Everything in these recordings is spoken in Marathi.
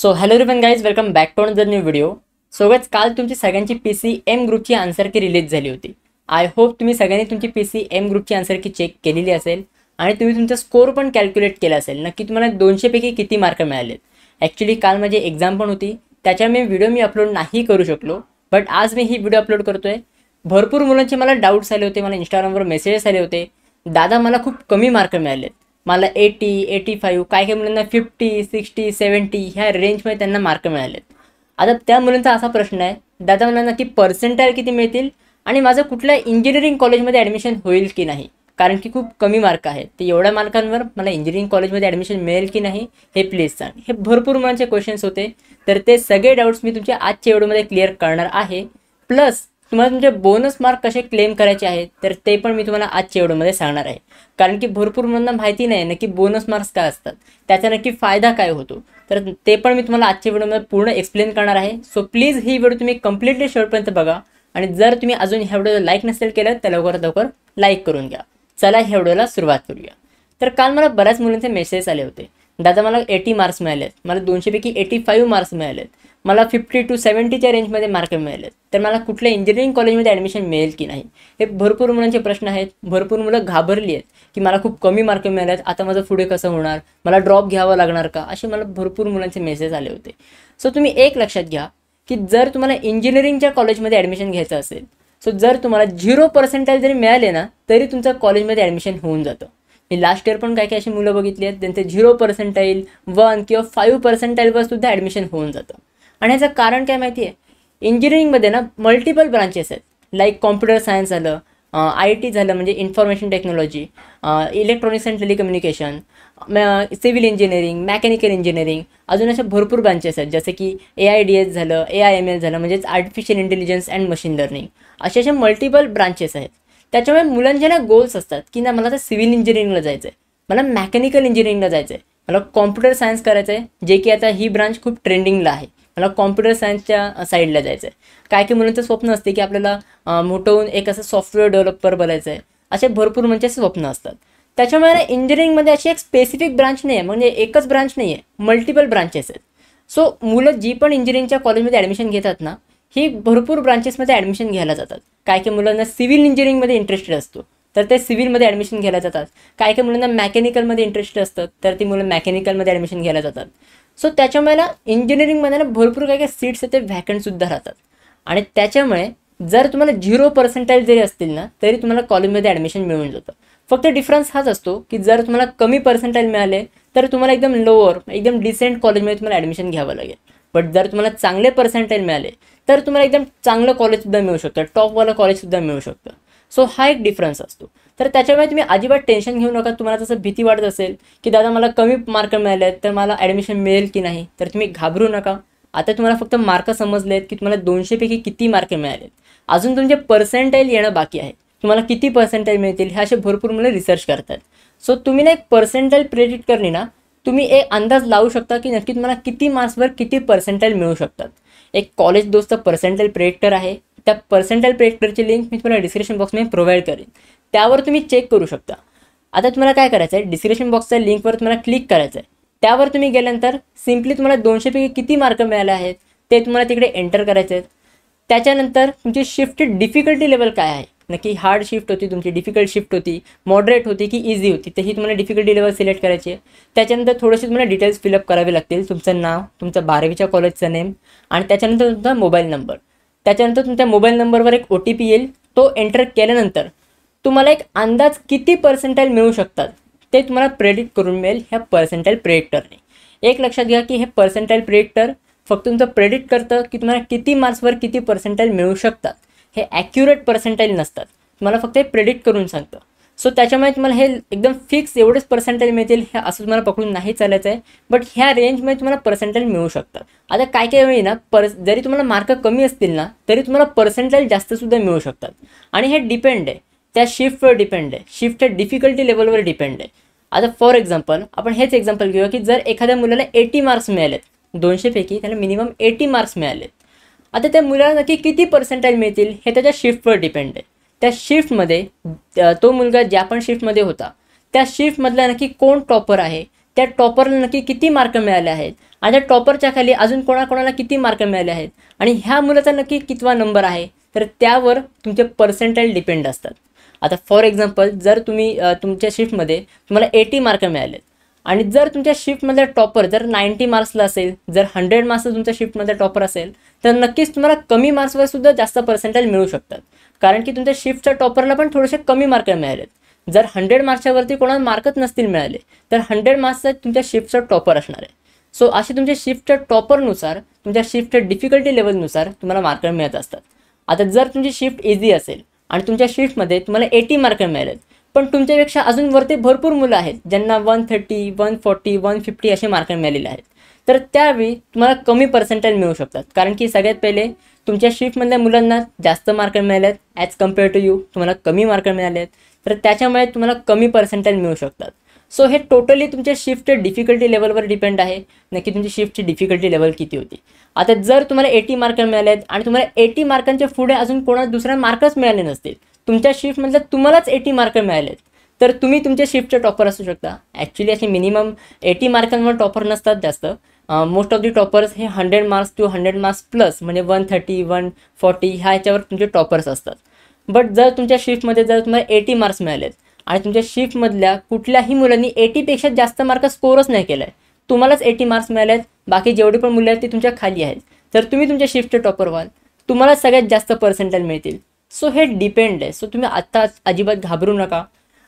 So hello everyone guys, welcome back to another new video. So guys, काल तुमची सगळ्यांची PCM ग्रुपची आन्सर की रिलीज झाली होती. आय होप तुम्ही सगळ्यांनी तुमची PCM ग्रुपची आन्सर की चेक केलेली असेल आणि तुम्ही तुमचा स्कोर पण कॅल्क्युलेट केला असेल. नक्की तुम्हाला 200 पैकी किती मार्क मिळालेत. ॲक्च्युली काल माझी एक्झाम पण होती, त्याच्यामुळे व्हिडिओ अपलोड नाही करू शकलो, बट आज मी ही व्हिडिओ अपलोड करतोय. भरपूर मुलांचे मला डाऊट्स आले होते, मला इंस्टाग्रामवर मेसेजेस आले होते, दादा मला खूप कमी मार्क मिळालेत, मला 80, 85, काय काही मुलांना 50, 60, 70 ह्या रेंजमध्ये त्यांना मार्क मिळालेत. आता त्या मुलांचा असा प्रश्न आहे, दादा मला नक्की पर्सेंटाईल किती मिळतील आणि माझं कुठल्या इंजिनिअरिंग कॉलेजमध्ये ॲडमिशन होईल की नाही, कारण की खूप कमी मार्क आहेत. तर एवढ्या मार्कांवर मला इंजिनिअरिंग कॉलेजमध्ये ॲडमिशन मिळेल की नाही हे प्लीज सांग. हे भरपूर मुलांचे क्वेश्चन्स होते, तर ते सगळे डाऊट्स मी तुमच्या आजच्या व्हिडिओमध्ये क्लिअर करणार आहे. प्लस तुम्हाला तुमचे बोनस मार्क कसे क्लेम करायचे आहेत तर ते पण मी तुम्हाला आजच्या व्हिडिओमध्ये सांगणार आहे. कारण की भरपूर मुलांना माहिती नाही नक्की बोनस मार्क्स काय असतात, त्याचा नक्की फायदा काय होतो, तर ते पण मी तुम्हाला आजच्या व्हिडिओमध्ये पूर्ण एक्सप्लेन करणार आहे. सो प्लीज ही व्हिडिओ तुम्ही कम्प्लिटली शेवटपर्यंत बघा आणि जर तुम्ही अजून ह्या व्हिडिओला लाईक नसेल केलं तर लवकरात लवकर लाईक करून घ्या. चला ह्या व्हिडिओला सुरुवात करूया. तर काल मला बऱ्याच मुलांचे मेसेज आले होते, दादा मला 80 मार्क्स मिळालेत, मला 200 पैकी 85 मार्क्स मिळालेत, मला 50 to 70च्या रेंजमध्ये मार्क मिळालेत, तर मला कुठल्या इंजिनिअरिंग कॉलेजमध्ये ॲडमिशन मिळेल की नाही. हे भरपूर मुलांचे प्रश्न आहेत. भरपूर मुलं घाबरली आहेत की मला खूप कमी मार्क मिळालेत, आता माझं पुढे कसं होणार, मला ड्रॉप घ्यावं लागणार का, असे मला भरपूर मुलांचे मेसेज आले होते. सो तुम्ही एक लक्षात घ्या की जर तुम्हाला इंजिनिअरिंगच्या कॉलेजमध्ये ॲडमिशन घ्यायचं असेल, सो जर तुम्हाला 0% जरी मिळाले ना तरी तुमचं कॉलेजमध्ये ॲडमिशन होऊन जातं. मी लास्ट इयर पण काही अशी मुलं बघितली आहेत त्यांचे 0%, 1 किंवा 5% सुद्धा ॲडमिशन होऊन जातं. आणि याचं कारण काय माहिती आहे, इंजिनिअरिंगमध्ये ना मल्टिपल ब्रांचेस आहेत. लाईक कॉम्प्युटर सायन्स झालं, IT झालं म्हणजे information technology, electronics and telecommunication, civil engineering, mechanical engineering, अजून अशा भरपूर ब्रांचेस आहेत. जसे की AIDS झालं, AIML झालं म्हणजेच artificial intelligence and machine learning, अशा मल्टिपल ब्रांचेस आहेत. त्याच्यामुळे मुलांचे ना गोल्स असतात की ना मला तर सिव्हिल इंजिनिअरिंगला जायचं आहे, मला मेकॅनिकल इंजिनिअरिंगला जायचं आहे, मला कॉम्प्युटर सायन्स करायचं आहे, जे की आता ही ब्रांच खूप ट्रेंडिंगला आहे, मला कॉम्प्युटर सायन्सच्या साईडला जायचं आहे. काय काही मुलांचं स्वप्न असते की आपल्याला मोठं होऊन एक असं सॉफ्टवेअर डेव्हलपर बनायचं आहे, असे भरपूर मुलांचे स्वप्न असतात. त्याच्यामुळे इंजिनिअरिंगमध्ये अशी एक स्पेसिफिक ब्रांच नाही आहे, म्हणजे एकच ब्रांच नाही आहे, मल्टिपल ब्रांचेस आहेत. सो मुलं जी पण इंजिनिअरिंगच्या कॉलेजमध्ये ॲडमिशन घेतात ना, ही भरपूर ब्रांचेसमध्ये ॲडमिशन घ्यायला जातात. काय काही मुलांना सिव्हिल इंजिनिअरिंगमध्ये इंटरेस्टेड असतो तर ते सिव्हिलमध्ये ॲडमिशन घ्यायला जातात. काय काही मुलांना मेकॅनिकलमध्ये इंटरेस्टेड असतं तर ती मुलं मेकॅनिकलमध्ये ॲडमिशन घ्यायला जातात. सो त्याच्यामुळे ना इंजिनिअरिंगमध्ये ना भरपूर काही सीट्स ते व्हॅकंटसुद्धा राहतात. आणि त्याच्यामुळे जर तुम्हाला 0% जरी असतील ना तरी तुम्हाला कॉलेजमध्ये ॲडमिशन मिळून जातं. फक्त डिफरन्स हाच असतो की जर तुम्हाला कमी पर्सेंटाईल मिळाले तर तुम्हाला एकदम लोअर, एकदम डिसेंट कॉलेजमध्ये तुम्हाला ॲडमिशन घ्यावं लागेल. बट जर तुम्हाला चांगले पर्सेंटाईल मिळाले तर तुम्हाला एकदम चांगलं कॉलेजसुद्धा मिळू शकतं, टॉपवालं कॉलेजसुद्धा मिळू शकतं. सो हा एक डिफरन्स असतो. तर त्याच्यामुळे तुम्ही अजिबात टेन्शन घेऊ नका. तुम्हाला जसं भीती वाटत असेल की दादा मला कमी मार्क मिळाले आहेत तर मला ॲडमिशन मिळेल की नाही, तर तुम्ही घाबरू नका. आता तुम्हाला फक्त मार्क समजले आहेत की तुम्हाला 200 पैकी किती मार्क मिळालेत. अजून तुमचे पर्सेंटाईल येणं बाकी आहे. तुम्हाला किती पर्सेंटाईल मिळतील हे असे भरपूर मुलं रिसर्च करतात. सो तुम्ही ना एक पर्सेंटाईल प्रेडिक्ट करणे ना तुम्ही एक अंदाज लावू शकता की नक्की तुम्हाला किती मार्क्सवर किती पर्सेंटाईल मिळू शकतात. एक कॉलेज दोस्त पर्सेंटाईल प्रेडिक्टर आहे, त्या पर्सेंटाईल प्रेडिक्टरची लिंक मी तुम्हाला डिस्क्रिप्शन बॉक्समध्ये प्रोव्हाइड करेन, त्यावर तुम्ही चेक करू शकता. आता तुम्हाला काय करायचं आहे, डिस्क्रिप्शन बॉक्सच्या लिंकवर तुम्हाला क्लिक करायचं आहे. त्यावर तुम्ही गेल्यानंतर सिम्पली तुम्हाला 200 पैकी किती मार्क मिळाले आहेत ते तुम्हाला तिकडे एंटर करायचे आहेत. त्याच्यानंतर तुमची शिफ्टची डिफिकल्टी लेवल काय आहे, नक्की हार्ड शिफ्ट होती, तुमची डिफिकल्ट शिफ्ट होती, मॉडरेट होती की इझी होती, तर ही तुम्हाला डिफिकल्टी लेवल सिलेक्ट करायची आहे. त्याच्यानंतर थोडेसे तुम्हाला डिटेल्स फिलअप करावे लागतील, तुमचं नाव, तुमचं 12वीच्या कॉलेजचं नेम आणि त्याच्यानंतर तुमचा मोबाईल नंबर. त्याच्यानंतर तुमच्या मोबाईल नंबरवर एक OTP येईल, तो एंटर केल्यानंतर तुम्हाला एक अंदाज किती पर्सेंटाईल मिळू शकतात ते तुम्हाला प्रेडिक्ट करून मिळेल ह्या पर्सेंटाईल प्रेडिक्टरने. एक लक्षात घ्या की हे पर्सेंटाईल प्रेडिक्टर फक्त तुमचं प्रेडिक्ट करतं की तुम्हाला किती मार्क्सवर किती पर्सेंटाईल मिळू शकतात. हे ॲक्युरेट पर्सेंटाईल नसतात, तुम्हाला फक्त हे प्रेडिक्ट करून सांगतं. सो त्याच्यामुळे तुम्हाला हे एकदम फिक्स एवढेच पर्सेंटाईल मिळतील हे असं तुम्हाला पकडून नाही चालायचं आहे. बट ह्या रेंजमध्ये तुम्हाला पर्सेंटाईल मिळू शकतात. आता काय काय वेळी ना जरी तुम्हाला मार्क कमी असतील ना तरी तुम्हाला पर्सेंटाईल जास्तसुद्धा मिळू शकतात. आणि हे डिपेंड आहे त्या शिफ्टवर डिपेंड आहे, शिफ्टच्या डिफिकल्टी लेवलवर डिपेंड आहे. आता फॉर एक्झाम्पल आपण हेच एक्झाम्पल घेऊया की जर एखाद्या मुलाला 80 मार्क्स मिळालेत, 200 पैकी त्याला मिनिमम 80 मार्क्स मिळालेत. आता त्या मुलाला नक्की किती पर्सेंटाईल मिळतील हे त्याच्या शिफ्टवर डिपेंड आहे. त्या शिफ्टमध्ये तो मुलगा ज्या पण शिफ्टमध्ये होता त्या शिफ्टमधला नक्की कोण टॉपर आहे त्या टॉपरला नक्की किती मार्क मिळाले आहेत आणि त्या टॉपरच्या खाली अजून कोणाकोणाला किती मार्क मिळाले आहेत आणि ह्या मुलाचा नक्की कितवा नंबर आहे, तर त्यावर तुमचे पर्सेंटाईल डिपेंड असतात. आता फॉर एक्झाम्पल जर तुम्ही तुमच्या शिफ्टमध्ये तुम्हाला 80 मार्क मिळाले आणि जर तुमच्या शिफ्टमधला टॉपर जर 90 मार्क्सला असेल, जर 100 मार्क्सचा तुमच्या शिफ्टमधला टॉपर असेल, तर नक्कीच तुम्हाला कमी मार्क्सवर सुद्धा जास्त पर्सेंटाईल मिळू शकतात. कारण की तुमच्या शिफ्टच्या टॉपरला पण थोडेसे कमी मार्क मिळालेत. जर 100 मार्क्सच्या वरती कोणाला मार्कच नसतील मिळाले, तर 100 मार्क्सचा तुमच्या शिफ्टचा टॉपर असणार आहे. सो असे तुमच्या शिफ्टच्या टॉपरनुसार, तुमच्या शिफ्टच्या डिफिकल्टी लेवलनुसार तुम्हाला मार्क मिळत असतात. आता जर तुमची शिफ्ट इझी असेल आणि तुमच्या शिफ्टमध्ये तुम्हाला 80 मार्क मिळालेत, पण तुमच्यापेक्षा अजून वरती भरपूर मुलं आहेत ज्यांना 130, 140, 150 असे मार्क मिळालेले आहेत, तर त्यावेळी तुम्हाला कमी पर्सेंटाईल मिळू शकतात. कारण की सगळ्यात पहिले तुमच्या शिफ्टमधल्या मुलांना जास्त मार्क मिळालेत ॲज कम्पेअर टू यू, तुम्हाला कमी मार्क मिळालेत, तर त्याच्यामुळे तुम्हाला कमी पर्सेंटाईल मिळू शकतात. सो हे टोटली तुमच्या शिफ्टच्या डिफिकल्टी लेवलवर डिपेंड आहे, नक्की तुमची शिफ्टची डिफिकल्टी लेवल किती होती. आता जर तुम्हाला 80 मार्क मिळालेत आणि तुम्हाला 80 मार्कांच्या पुढे अजून कोणाला दुसरा मार्कच मिळाले नसतील, तुमच्या शिफ्टमधलं तुम्हालाच 80 मार्क मिळालेत, तर तुम्ही तुमच्या शिफ्टचे टॉपर असू शकता. ॲक्च्युली असे मिनिमम 80 मार्कांवर टॉपर नसतात जास्त. मोस्ट ऑफ दी टॉपर्स हे 100 मार्क्स टू 100 मार्क्स प्लस म्हणजे 130, 140 ह्याच्यावर तुमचे टॉपर्स असतात. बट जर तुमच्या शिफ्टमध्ये जर तुम्हाला 80 मार्क्स मिळालेत आणि तुमच्या शिफ्टमधल्या कुठल्याही मुलांनी 80पेक्षा जास्त मार्क स्कोरच नाही केला आहे, तुम्हालाच 80 मार्क्स मिळालेत, बाकी जेवढे पण मुलं आहेत ते तुमच्या खाली आहेत, तर तुम्ही तुमच्या शिफ्टचे टॉपर व्हाल, तुम्हाला सगळ्यात जास्त पर्सेंटाईल मिळतील. सो हे डिपेंड आहे. सो तुम्ही आत्ता अजिबात घाबरू नका.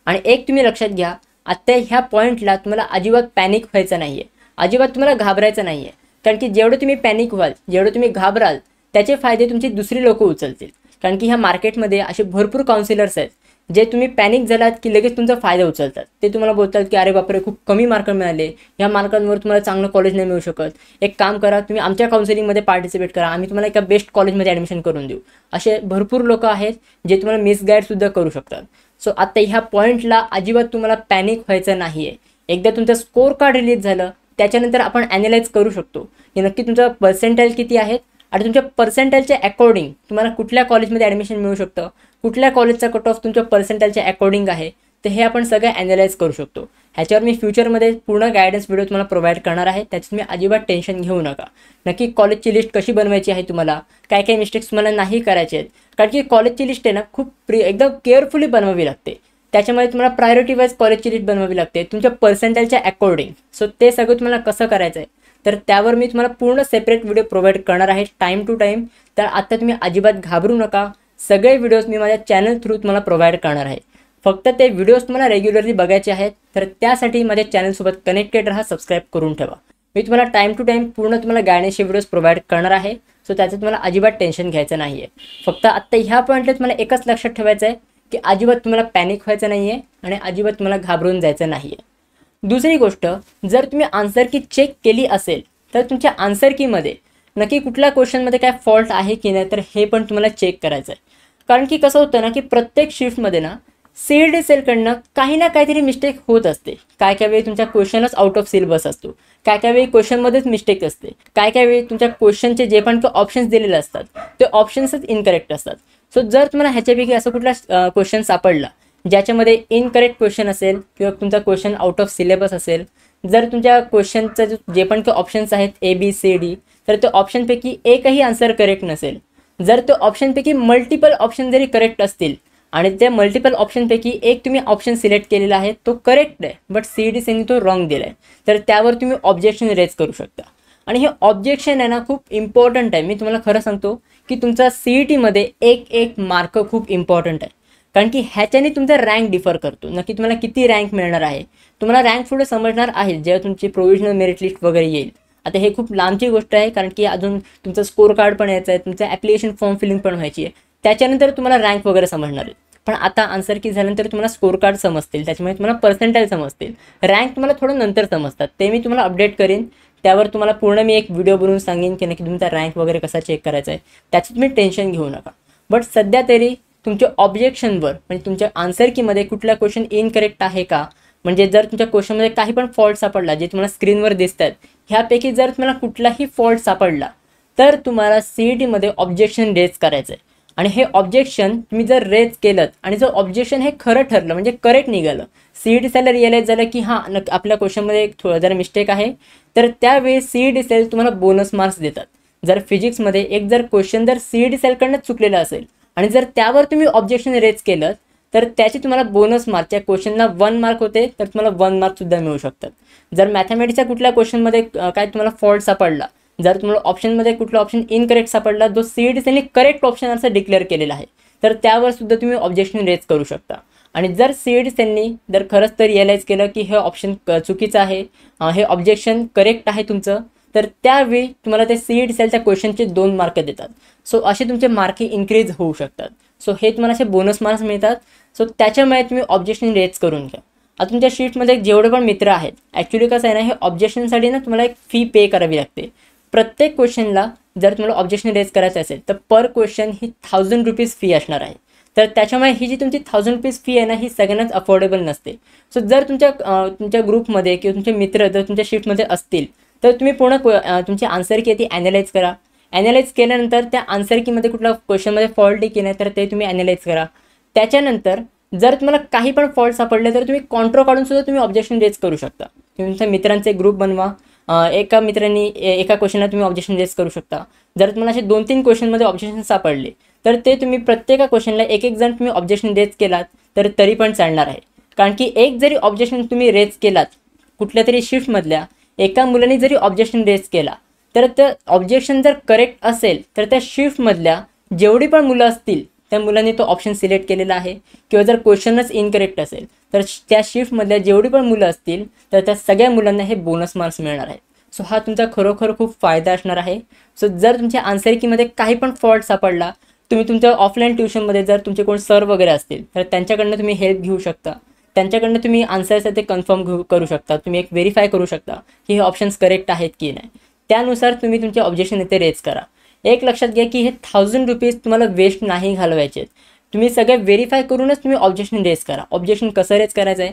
आणि एक तुम्ही लक्षात घ्या, आत्ता ह्या पॉईंटला तुम्हाला अजिबात पॅनिक व्हायचं नाही आहे, अजिबात तुम्हाला घाबरायचं नाही आहे. कारण की जेवढं तुम्ही पॅनिक व्हाल, जेवढं तुम्ही घाबराल, त्याचे फायदे तुमची दुसरी लोक उचलतील. कारण की ह्या मार्केटमध्ये असे भरपूर काउन्सिलर्स आहेत जे तुम्ही पॅनिक झालात की लगेच तुमचा फायदा उचलतात. ते तुम्हाला बोलतात की अरे बापरे खूप कमी मार्क मिळाले, ह्या मार्कांवर तुम्हाला चांगलं कॉलेज नाही मिळू शकत, एक काम करा तुम्ही आमच्या काउन्सिलिंगमध्ये पार्टिसिपेट करा, आम्ही तुम्हाला एका बेस्ट कॉलेजमध्ये ॲडमिशन करून देऊ. असे भरपूर लोक आहेत जे तुम्हाला मिसगाईडसुद्धा करू शकतात. सो आता ह्या पॉईंटला अजिबात तुम्हाला पॅनिक व्हायचं नाही आहे. एकदा तुमचं स्कोर कार्ड रिलीज झालं त्याच्यानंतर आपण ॲनालाइज करू शकतो की नक्की तुमचं पर्सेंटाईल किती आहेत आणि तुमच्या पर्सेंटाईलच्या अकॉर्डिंग तुम्हाला कुठल्या कॉलेजमध्ये ॲडमिशन मिळू शकतं, कुठल्या कॉलेजचा कट ऑफ तुमच्या पर्सेंटाईलच्या अकॉर्डिंग आहे, तर हे आपण सगळं ॲनालाइज करू शकतो. ह्याच्यावर मी फ्युचरमध्ये पूर्ण गायडन्स व्हिडिओ तुम्हाला प्रोव्हाइड करणार आहे, त्याची तुम्ही अजिबात टेन्शन घेऊ नका. नक्की कॉलेजची लिस्ट कशी बनवायची आहे, तुम्हाला काय काय मिस्टेक्स तुम्हाला नाही करायचे आहेत, कारण की कॉलेजची लिस्ट आहे ना खूप एकदम केअरफुली बनवावी लागते. त्याच्यामध्ये तुम्हाला प्रायोरिटी वाईज कॉलेजची लिस्ट बनवावी लागते तुमच्या पर्सेंटाईलच्या अकॉर्डिंग. सो ते सगळं तुम्हाला कसं करायचं आहे, तर त्यावर मी तुम्हाला पूर्ण सेपरेट व्हिडिओ प्रोव्हाइड करणार आहे टाईम टू टाईम. तर आता तुम्ही अजिबात घाबरू नका. सगळे व्हिडिओज मी माझ्या चॅनल थ्रू तुम्हाला प्रोव्हाइड करणार आहे. फक्त ते व्हिडिओज तुम्हाला रेग्युलरली बघायचे आहेत, तर त्यासाठी माझ्या चॅनलसोबत कनेक्टेड राहा, सबस्क्राईब करून ठेवा. मी तुम्हाला टाईम टू टाईम पूर्ण तुम्हाला गायडन्सचे व्हिडिओज प्रोव्हाइड करणार आहे. सो त्याचं तुम्हाला अजिबात टेन्शन घ्यायचं नाही आहे. फक्त आत्ता ह्या पॉईंटला तुम्हाला एकच लक्षात ठेवायचं आहे की अजिबात तुम्हाला पॅनिक व्हायचं नाही आहे आणि अजिबात तुम्हाला घाबरून जायचं नाही आहे. दुसरी गोष्ट, जर तुम्ही आन्सर की चेक केली असेल तर तुमच्या आन्सर कीमध्ये नक्की कुठल्या क्वेश्चनमध्ये काय फॉल्ट आहे की नाही, तर हे पण तुम्हाला चेक करायचं आहे. कारण की कसं होतं ना की प्रत्येक शिफ्टमध्ये ना CET सेलकडनं काही ना काहीतरी मिस्टेक होत असते. काय काय वेळी तुमच्या क्वेश्चनच आउट ऑफ सिलेबस असतो, काय काय वेळी क्वेश्चनमध्येच मिस्टेक असते, काय काय वेळी तुमच्या क्वेश्चनचे जे पण ऑप्शन्स दिलेले असतात ते ऑप्शन्सच इनकरेक्ट असतात. सो जर तुम्हाला ह्याच्यापैकी असं कुठला क्वेश्चन सापडला ज्याच्यामध्ये इनकरेक्ट क्वेश्चन असेल किंवा तुमचा क्वेश्चन आउट ऑफ सिलेबस असेल, जर तुमच्या क्वेश्चनचं जे पण ऑप्शन्स आहेत ABCD, तर त्या ऑप्शनपैकी एकही आन्सर करेक्ट नसेल, जर तो ऑप्शनपैकी मल्टिपल ऑप्शन जरी करेक्ट असतील आणि त्या मल्टिपल ऑप्शनपैकी एक तुम्ही ऑप्शन सिलेक्ट केलेला आहे तो करेक्ट आहे बट CETने तो रॉंग दिला आहे, तर त्यावर तुम्ही ऑब्जेक्शन रेज करू शकता. आणि हे ऑब्जेक्शन आहे ना खूप इम्पॉर्टंट आहे. मी तुम्हाला खरं सांगतो की तुमचा CETमध्ये एक मार्क खूप इम्पॉर्टंट आहे. कारण की ह्याच्याने तुमचा रँक डिफर करतो. नक्की तुम्हाला किती रँक मिळणार आहे, तुम्हाला रँक पुढे समजणार आहे जेव्हा तुमची प्रोव्हिजनल मेरिट लिस्ट वगैरे येईल. आता हे खूप लांबची गोष्ट आहे कारण की अजून तुमचं स्कोर कार्ड पण यायचं आहे, तुमचं ॲप्लिकेशन फॉर्म फिलिंग पण व्हायची आहे, त्याच्यानंतर तुम्हाला रँक वगैरे समजणार आहे. पण आता आन्सर की झाल्यानंतर तुम्हाला स्कोर कार्ड समजतील, त्याच्यामुळे तुम्हाला पर्सेंटाईल समजतील, रँक तुम्हाला थोडं नंतर समजतात. ते मी तुम्हाला अपडेट करीन, त्यावर तुम्हाला पूर्ण मी एक व्हिडिओ बनवून सांगेन की नक्की तुमचा रँक वगैरे कसा चेक करायचा आहे, त्याची तुम्ही टेन्शन घेऊ नका. बट सध्या तरी तुमच्या ऑब्जेक्शनवर म्हणजे तुमच्या आन्सर कीमध्ये कुठला क्वेश्चन इनकरेक्ट आहे का, म्हणजे जर तुमच्या क्वेश्चनमध्ये काही पण फॉल्ट सापडला जे तुम्हाला स्क्रीनवर दिसतात, ह्यापैकी जर तुम्हाला कुठलाही फॉल्ट सापडला तर तुम्हाला CETमध्ये ऑब्जेक्शन रेज करायचं आहे. आणि हे ऑब्जेक्शन तुम्ही जर रेज केलं आणि जर ऑब्जेक्शन हे खरं ठरलं म्हणजे करेक्ट निघालं, CET सेलला रिअलाईज झालं की हां आपल्या क्वेश्चनमध्ये एक थोडं जरा मिस्टेक आहे, तर त्यावेळी CET सेल तुम्हाला बोनस मार्क्स देतात. जर फिजिक्समध्ये एक जर क्वेश्चन जर CET सेलकडनं चुकलेला असेल आणि जर त्यावर तुम्ही ऑब्जेक्शन रेज केलं तर त्याची तुम्हाला बोनस मार्क, त्या क्वेश्चनला 1 मार्क होते तर तुम्हाला 1 मार्कसुद्धा मिळू शकतात. जर मॅथमॅटिक्सच्या कुठल्या क्वेश्चनमध्ये काय तुम्हाला फॉल्ट सापडला, जर तुम्हाला ऑप्शनमध्ये कुठला ऑप्शन इनकरेक्ट सापडला जो CET सेलने करेक्ट ऑप्शन असं डिक्लेअर केलेला आहे, तर त्यावर सुद्धा तुम्ही ऑब्जेक्शन रेज करू शकता. आणि जर CET सेलनी जर खरंच तर रिअलाईज केलं की हे ऑप्शन चुकीचं आहे, हे ऑब्जेक्शन करेक्ट आहे तुमचं, तर त्यावेळी तुम्हाला ते CET सेलच्या क्वेश्चनचे 2 मार्क देतात. सो असे तुमचे मार्क इन्क्रीज होऊ शकतात. सो हे तुम्हाला असे बोनस मार्क्स मिळतात. सो त्याच्यामुळे तुम्ही ऑब्जेक्शन रेज करून घ्या. आता तुमच्या शीटमध्ये जेवढे पण मित्र आहेत, ॲक्च्युली कसं आहे ना, हे ऑब्जेक्शनसाठी ना तुम्हाला एक फी पे करावी लागते. प्रत्येक क्वेश्चनला जर तुम्हाला ऑब्जेक्शन रेज करायचं असेल तर पर क्वेश्चन ही 1000 रुपीज फी असणार आहे. तर त्याच्यामुळे ही जी तुमची 1000 रुपीज फी आहे ना, ही सगळ्यांनाच अफोर्डेबल नसते. सो जर तुमच्या ग्रुपमध्ये किंवा तुमचे मित्र जर तुमच्या शीटमध्ये असतील तर तुम्ही पूर्ण तुमची आन्सर की ती ॲनालाइज करा. ॲनालाइज केल्यानंतर त्या आन्सर कीमध्ये कुठला क्वेश्चनमध्ये फॉल्ट आहे की नाही तर ते तुम्ही ॲनालाइज करा. त्याच्यानंतर जर तुम्हाला काही पण फॉल्ट सापडले तर तुम्ही कॉन्ट्रो काढून सुद्धा तुम्ही ऑब्जेक्शन रेज करू शकता. तुमच्या मित्रांचे ग्रुप बनवा, एका मित्रांनी एका क्वेश्चनला तुम्ही ऑब्जेक्शन रेज करू शकता. जर तुम्हाला असे 2-3 क्वेश्चनमध्ये ऑब्जेक्शन सापडले तर ते तुम्ही प्रत्येका क्वेश्चनला एक जण तुम्ही ऑब्जेक्शन रेज केलात तर तरी पण चालणार आहे. कारण की एक जरी ऑब्जेक्शन तुम्ही रेज केलात, कुठल्या तरी शिफ्टमधल्या एका मुलाने जरी ऑब्जेक्शन रेज केला तर ते ऑब्जेक्शन जर करेक्ट असेल तर त्या शिफ्टमधल्या जेवढी पण मुलं असतील त्या मुलांनी तो ऑप्शन सिलेक्ट केलेला आहे, किंवा जर क्वेश्चनच इनकरेक्ट असेल तर त्या शिफ्टमधल्या जेवढी पण मुलं असतील तर त्या सगळ्या मुलांना हे बोनस मार्क्स मिळणार आहे. सो हा तुमचा खरोखर खूप फायदा असणार आहे. सो जर तुमच्या आन्सर कीमध्ये काही पण फॉल्ट सापडला, तुम्ही तुमच्या ऑफलाईन ट्युशनमध्ये जर तुमचे कोण सर वगैरे असतील तर त्यांच्याकडनं तुम्ही हेल्प घेऊ शकता. त्यांच्याकडनं तुम्ही आन्सर्स ते कन्फर्म करू शकता. तुम्ही एक व्हेरीफाय करू शकता की हे ऑप्शन्स करेक्ट आहेत की नाही. त्यानुसार तुम्ही तुमचे ऑब्जेक्शन इथे रेज करा. एक लक्षात घ्या की हे 1000 रुपीज तुम्हाला वेस्ट नाही घालवायचे. तुम्ही सगळे व्हेरीफाय करूनच तुम्ही ऑब्जेक्शन रेज करा. ऑब्जेक्शन कसं रेज करायचं आहे,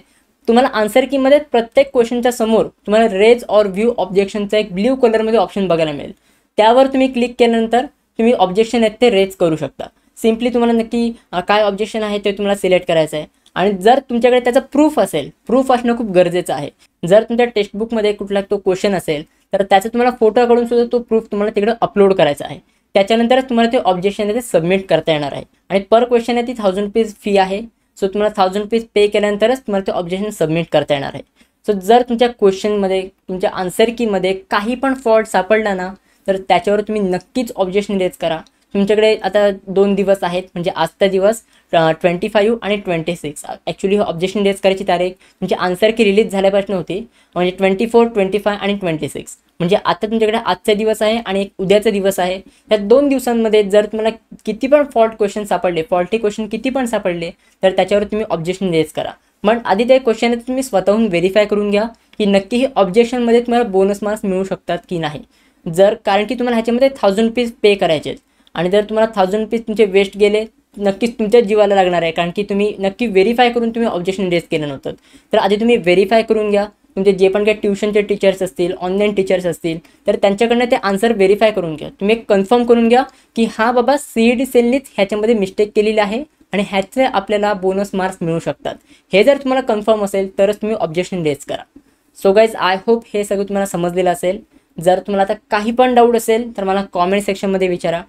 तुम्हाला आन्सर कीमध्ये प्रत्येक क्वेश्चनच्या समोर तुम्हाला रेज ऑर व्ह्यू ऑब्जेक्शनचा एक ब्ल्यू कलरमध्ये ऑप्शन बघायला मिळेल. त्यावर तुम्ही क्लिक केल्यानंतर तुम्ही ऑब्जेक्शन आहेत ते रेज करू शकता. सिम्पली तुम्हाला नक्की काय ऑब्जेक्शन आहे ते तुम्हाला सिलेक्ट करायचं आहे. आणि जर तुमच्याकडे त्याचा प्रूफ असेल, प्रूफ असणं खूप गरजेचं आहे. जर तुमच्या टेक्स्टबुकमध्ये कुठला तो क्वेश्चन असेल तर त्याचा तुम्हाला फोटो काढून सुद्धा तो प्रूफ तुम्हाला तिकडे अपलोड करायचा आहे. त्याच्यानंतरच तुम्हाला ते ऑब्जेक्शन आहे ते सबमिट करता येणार आहे. आणि पर क्वेश्चन आहे ती 1000 रुपीज फी आहे. सो तुम्हाला 1000 रुपीज पे केल्यानंतरच तुम्हाला ते ऑब्जेक्शन सबमिट करता येणार आहे. सो जर तुमच्या क्वेश्चनमध्ये तुमच्या आन्सर कीमध्ये काही पण फॉल्ट सापडला ना तर त्याच्यावर तुम्ही नक्कीच ऑब्जेक्शन रेज करा. तुमच्याकडे आता 2 दिवस आहेत, म्हणजे आजचा दिवस 25 आणि 26. ॲक्च्युली ऑब्जेक्शन रेज करायची तारीख तुमची आन्सर की रिलीज झाल्यापासून होती, म्हणजे 24, 25 आणि 26. म्हणजे आता तुमच्याकडे आजचा दिवस आहे आणि एक उद्याचा दिवस आहे. या 2 दिवसांमध्ये जर तुम्हाला किती पण फॉल्ट क्वेश्चन सापडले, फॉल्टी क्वेश्चन किती पण सापडले तर त्याच्यावर तुम्ही ऑब्जेक्शन रेज करा. पण आधी त्या क्वेश्चन तुम्ही स्वतःहून व्हेरीफाय करून घ्या की नक्की हे ऑब्जेक्शनमध्ये तुम्हाला बोनस मार्क्स मिळू शकतात की नाही. जर कारण की तुम्हाला ह्याच्यामध्ये 1000 रुपीज पे करायचे आहेत आणि जर तुम्हाला 1000 रुपीज तुमचे वेस्ट गेले नक्कीच तुमच्या जीवाला लागणार आहे. कारण की तुम्ही नक्की व्हेरीफाय करून तुम्ही ऑब्जेक्शन रेज केलं नव्हतं. तर आधी तुम्ही व्हेरीफाय करून घ्या. तुमचे जे पण काही ट्युशनचे टीचर्स असतील, ऑनलाईन टीचर्स असतील तर त्यांच्याकडनं ते आन्सर व्हेरीफाय करून घ्या. तुम्ही एक कन्फर्म करून घ्या की हां बाबा CET सेलनीच ह्याच्यामध्ये मिस्टेक केलेली आहे आणि ह्याचे आपल्याला बोनस मार्क्स मिळू शकतात. हे जर तुम्हाला कन्फर्म असेल तरच तुम्ही ऑब्जेक्शन रेज करा. सो गाईज, आय होप हे सगळं तुम्हाला समजलेलं असेल. जर तुम्हाला आता काही पण डाऊट असेल तर मला कॉमेंट सेक्शनमध्ये विचारा.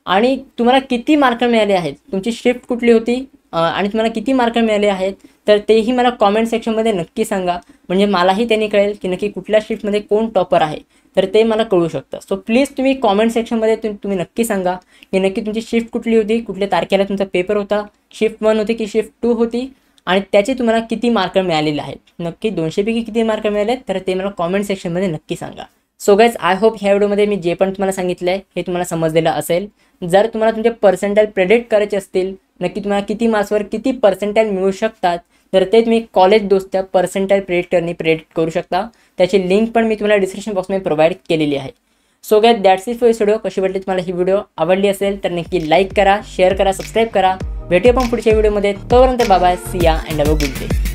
आणि तुम्हाला किती मार्क मिळाले आहेत, तुमची शिफ्ट कुठली होती आणि तुम्हाला किती मार्क मिळाले आहेत तर तेही मला कॉमेंट सेक्शनमध्ये नक्की सांगा. म्हणजे मलाही त्यांनी कळेल की नक्की कुठल्या शिफ्टमध्ये कोण टॉपर आहे, तर ते मला कळू शकतं. सो प्लीज तुम्ही कॉमेंट सेक्शनमध्ये तुम्ही नक्की सांगा की नक्की तुमची शिफ्ट कुठली होती, कुठल्या तारखेला तुमचा पेपर होता, शिफ्ट 1 होती की शिफ्ट 2 होती आणि त्याचे तुम्हाला किती मार्क मिळालेले आहेत. नक्की 200 पैकी किती मार्क मिळाले तर ते मला कॉमेंट सेक्शनमध्ये नक्की सांगा. सो गाईज, आय होप ह्या व्हिडिओमध्ये मी जे पण तुम्हाला सांगितलं आहे हे तुम्हाला समजलेलं असेल. जर तुम्हाला तुमचे पर्सेंटाईल प्रेडिक्ट करायचे असतील, नक्की तुम्हाला किती मार्क्सवर किती पर्सेंटाईल मिळू शकतात तर ते तुम्ही कॉलेज दोस्तच्या पर्सेंटाईल प्रेडिक्टरनी प्रेडिक्ट करू शकता. त्याची लिंक पण मी तुम्हाला डिस्क्रिप्शन बॉक्समध्ये प्रोव्हाइड केलेली आहे. So guys, that's it for this video. कशी वाटली तुम्हाला ही व्हिडिओ? आवडली असेल तर नक्की लाईक करा, शेअर करा, सबस्क्राईब करा. भेटूया पण पुढच्या व्हिडिओमध्ये. तोपर्यंत बाय, सी या and have a good day.